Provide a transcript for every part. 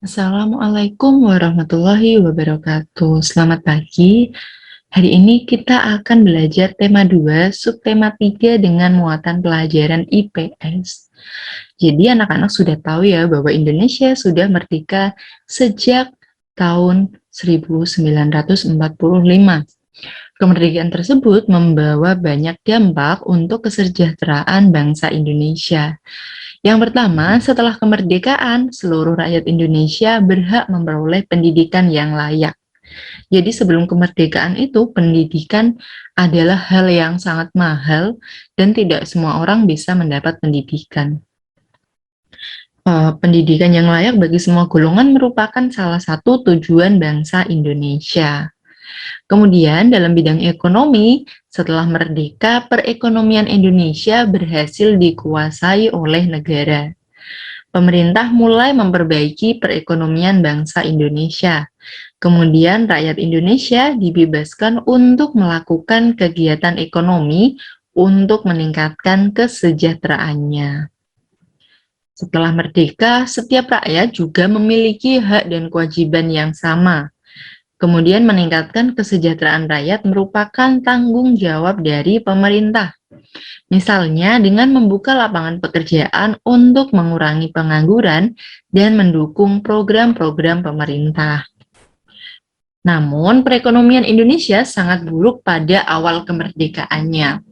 Assalamualaikum warahmatullahi wabarakatuh. Selamat pagi. Hari ini kita akan belajar tema 2, subtema 3 dengan muatan pelajaran IPS. Jadi anak-anak sudah tahu ya bahwa Indonesia sudah merdeka sejak tahun 1945. Kemerdekaan tersebut membawa banyak dampak untuk kesejahteraan bangsa Indonesia. Yang pertama, setelah kemerdekaan, seluruh rakyat Indonesia berhak memperoleh pendidikan yang layak. Jadi sebelum kemerdekaan itu, pendidikan adalah hal yang sangat mahal dan tidak semua orang bisa mendapat pendidikan. Pendidikan yang layak bagi semua golongan merupakan salah satu tujuan bangsa Indonesia. Kemudian dalam bidang ekonomi, setelah merdeka, perekonomian Indonesia berhasil dikuasai oleh negara. Pemerintah mulai memperbaiki perekonomian bangsa Indonesia. Kemudian rakyat Indonesia dibebaskan untuk melakukan kegiatan ekonomi untuk meningkatkan kesejahteraannya. Setelah merdeka, setiap rakyat juga memiliki hak dan kewajiban yang sama. Kemudian meningkatkan kesejahteraan rakyat merupakan tanggung jawab dari pemerintah. Misalnya dengan membuka lapangan pekerjaan untuk mengurangi pengangguran dan mendukung program-program pemerintah. Namun, perekonomian Indonesia sangat buruk pada awal kemerdekaannya.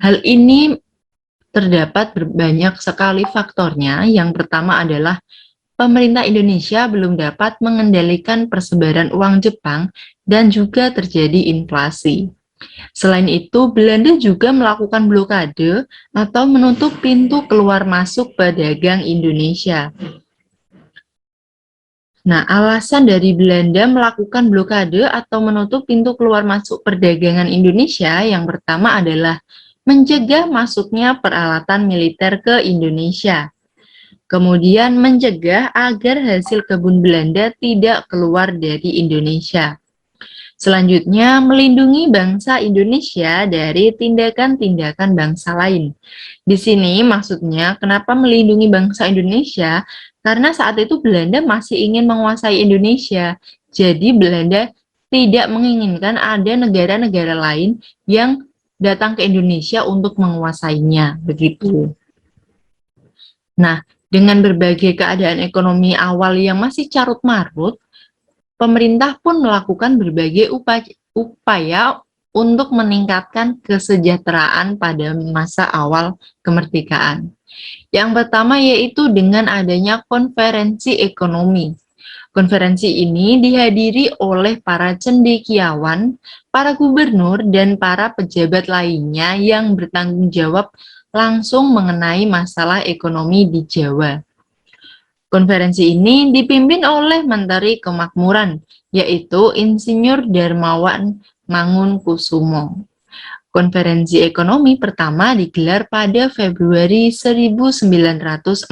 Hal ini terdapat banyak sekali faktornya. Yang pertama adalah pemerintah Indonesia belum dapat mengendalikan persebaran uang Jepang dan juga terjadi inflasi. Selain itu, Belanda juga melakukan blokade atau menutup pintu keluar masuk pedagang Indonesia. Nah, alasan dari Belanda melakukan blokade atau menutup pintu keluar masuk perdagangan Indonesia yang pertama adalah mencegah masuknya peralatan militer ke Indonesia. Kemudian mencegah agar hasil kebun Belanda tidak keluar dari Indonesia. Selanjutnya, melindungi bangsa Indonesia dari tindakan-tindakan bangsa lain. Di sini maksudnya kenapa melindungi bangsa Indonesia? Karena saat itu Belanda masih ingin menguasai Indonesia. Jadi Belanda tidak menginginkan ada negara-negara lain yang datang ke Indonesia untuk menguasainya, begitu. Nah, dengan berbagai keadaan ekonomi awal yang masih carut-marut, pemerintah pun melakukan berbagai upaya untuk meningkatkan kesejahteraan pada masa awal kemerdekaan. Yang pertama yaitu dengan adanya konferensi ekonomi. Konferensi ini dihadiri oleh para cendekiawan, para gubernur, dan para pejabat lainnya yang bertanggung jawab langsung mengenai masalah ekonomi di Jawa. Konferensi ini dipimpin oleh Menteri Kemakmuran, yaitu Insinyur Darmawan Mangunkusumo. Konferensi ekonomi pertama digelar pada Februari 1946.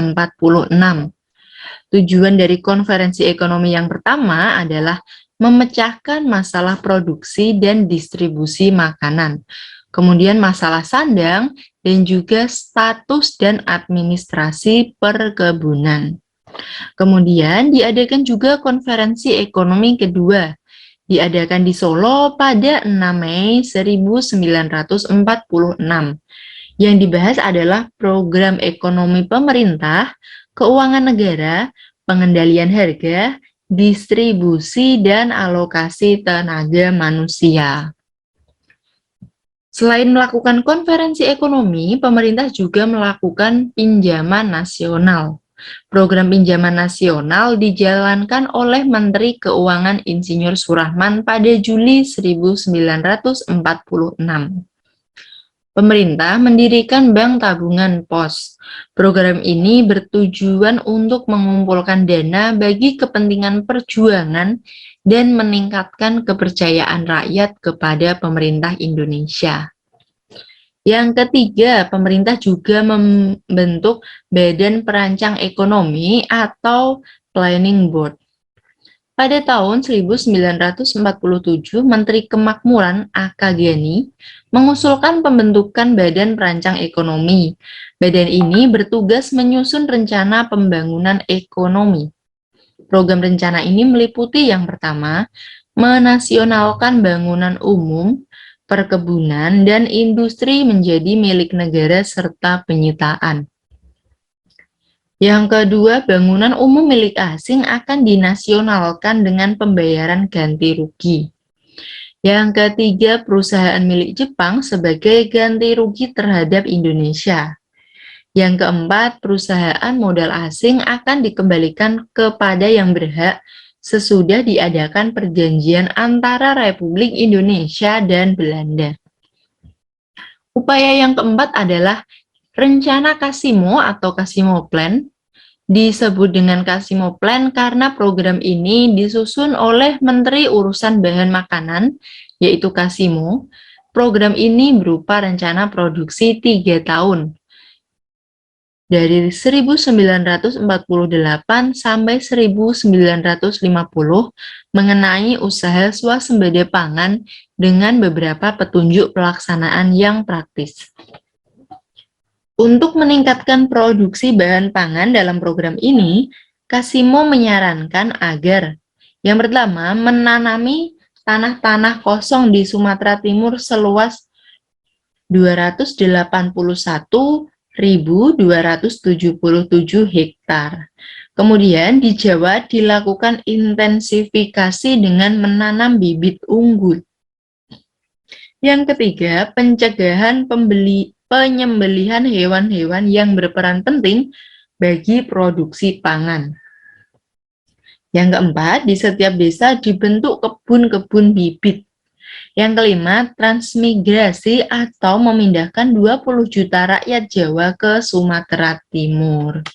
Tujuan dari konferensi ekonomi yang pertama adalah memecahkan masalah produksi dan distribusi makanan, kemudian masalah sandang, dan juga status dan administrasi perkebunan. Kemudian diadakan juga konferensi ekonomi kedua, diadakan di Solo pada 6 Mei 1946. Yang dibahas adalah program ekonomi pemerintah, keuangan negara, pengendalian harga, distribusi, dan alokasi tenaga manusia. Selain melakukan konferensi ekonomi, pemerintah juga melakukan pinjaman nasional. Program pinjaman nasional dijalankan oleh Menteri Keuangan Insinyur Surahman pada Juli 1946. Pemerintah mendirikan Bank Tabungan Pos. Program ini bertujuan untuk mengumpulkan dana bagi kepentingan perjuangan dan meningkatkan kepercayaan rakyat kepada pemerintah Indonesia. Yang ketiga, pemerintah juga membentuk Badan Perancang Ekonomi atau Planning Board. Pada tahun 1947, Menteri Kemakmuran A.K. Ghani mengusulkan pembentukan Badan Perancang Ekonomi. Badan ini bertugas menyusun rencana pembangunan ekonomi. Program rencana ini meliputi yang pertama, menasionalkan bangunan umum, perkebunan, dan industri menjadi milik negara serta penyitaan. Yang kedua, bangunan umum milik asing akan dinasionalkan dengan pembayaran ganti rugi. Yang ketiga, perusahaan milik Jepang sebagai ganti rugi terhadap Indonesia. Yang keempat, perusahaan modal asing akan dikembalikan kepada yang berhak sesudah diadakan perjanjian antara Republik Indonesia dan Belanda. Upaya yang keempat adalah Rencana Kasimo atau Kasimo Plan. Disebut dengan Kasimo Plan karena program ini disusun oleh Menteri Urusan Bahan Makanan, yaitu Kasimo. Program ini berupa rencana produksi 3 tahun, dari 1948 sampai 1950 mengenai usaha swasembada pangan dengan beberapa petunjuk pelaksanaan yang praktis. Untuk meningkatkan produksi bahan pangan dalam program ini, Kasimo menyarankan agar yang pertama, menanami tanah-tanah kosong di Sumatera Timur seluas 281.277 hektar. Kemudian di Jawa dilakukan intensifikasi dengan menanam bibit unggul. Yang ketiga, pencegahan penyembelihan hewan-hewan yang berperan penting bagi produksi pangan. Yang keempat, di setiap desa dibentuk kebun-kebun bibit. Yang kelima, transmigrasi atau memindahkan 20 juta rakyat Jawa ke Sumatera Timur.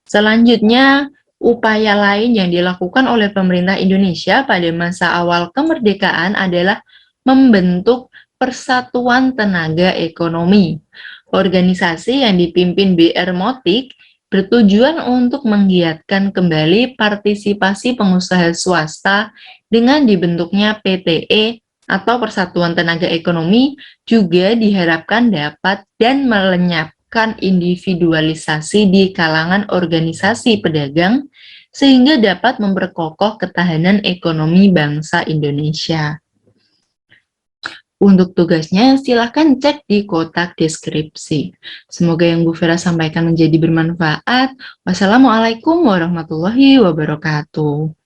Selanjutnya, upaya lain yang dilakukan oleh pemerintah Indonesia pada masa awal kemerdekaan adalah membentuk Persatuan Tenaga Ekonomi. Organisasi yang dipimpin B.R. Motik bertujuan untuk menggiatkan kembali partisipasi pengusaha swasta dengan dibentuknya PTE atau Persatuan Tenaga Ekonomi juga diharapkan dapat dan melenyapkan individualisasi di kalangan organisasi pedagang sehingga dapat memperkokoh ketahanan ekonomi bangsa Indonesia. Untuk tugasnya, silakan cek di kotak deskripsi. Semoga yang Bu Vera sampaikan menjadi bermanfaat. Wassalamualaikum warahmatullahi wabarakatuh.